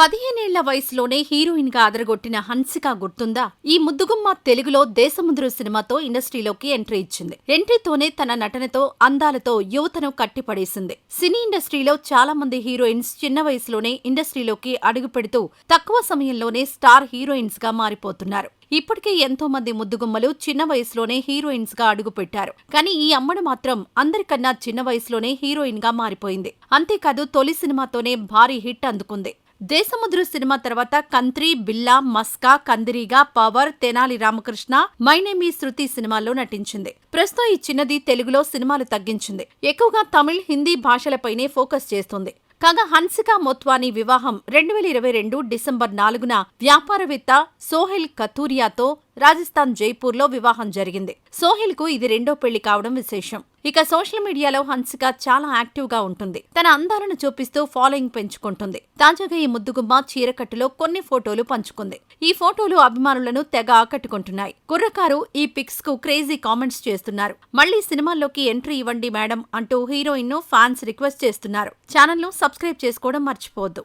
15 ఏళ్ల వయసులోనే హీరోయిన్ గా అదరగొట్టిన హన్సిక గుర్తుందా? ఈ ముద్దుగుమ్మ తెలుగులో దేశముద్రు సినిమాతో ఇండస్ట్రీలోకి ఎంట్రీ ఇచ్చింది. ఎంట్రీతోనే తన నటనతో, అందాలతో యువతను కట్టిపడేసింది. సినీ ఇండస్ట్రీలో చాలా మంది హీరోయిన్స్ చిన్న వయసులోనే ఇండస్ట్రీలోకి అడుగుపెడుతూ తక్కువ సమయంలోనే స్టార్ హీరోయిన్స్ గా మారిపోతున్నారు. ఇప్పటికే ఎంతో మంది ముద్దుగుమ్మలు చిన్న వయసులోనే హీరోయిన్స్ గా అడుగుపెట్టారు. కానీ ఈ అమ్మడు మాత్రం అందరికన్నా చిన్న వయసులోనే హీరోయిన్ గా మారిపోయింది. అంతేకాదు తొలి సినిమాతోనే భారీ హిట్ అందుకుంది. దేశముద్రు సినిమా తర్వాత Kantri, Billa, Maska, Kandireega, Power, Tenali Ramakrishna, my name is Shruti సినిమాల్లో నటించింది. ప్రస్తుతం ఈ చిన్నది తెలుగులో సినిమాలు తగ్గించింది. ఎక్కువగా తమిళ్, హిందీ భాషలపైనే ఫోకస్ చేస్తుంది. కాగా హన్సిక మోత్వానీ వివాహం 2022 డిసెంబర్ 4న వ్యాపారవేత్త సోహెల్ కథూరియాతో రాజస్థాన్ జైపూర్లో వివాహం జరిగింది. సోహెల్కు ఇది రెండో పెళ్లి కావడం విశేషం. ఇక సోషల్ మీడియాలో హన్సిక చాలా యాక్టివ్ గా ఉంటుంది. తన అందాలను చూపిస్తూ ఫాలోయింగ్ పెంచుకుంటుంది. తాజాగా ఈ ముద్దుగుమ్మ చీరకట్టులో కొన్ని ఫోటోలు పంచుకుంది. ఈ ఫోటోలు అభిమానులను తెగ ఆకట్టుకుంటున్నాయి. కుర్రకారు ఈ పిక్స్ కు క్రేజీ కామెంట్స్ చేస్తున్నారు. మళ్లీ సినిమాల్లోకి ఎంట్రీ ఇవ్వండి మేడం అంటూ హీరోయిన్ ను ఫ్యాన్స్ రిక్వెస్ట్ చేస్తున్నారు. ఛానల్ ను సబ్స్క్రైబ్ చేసుకోవడం మర్చిపోవద్దు.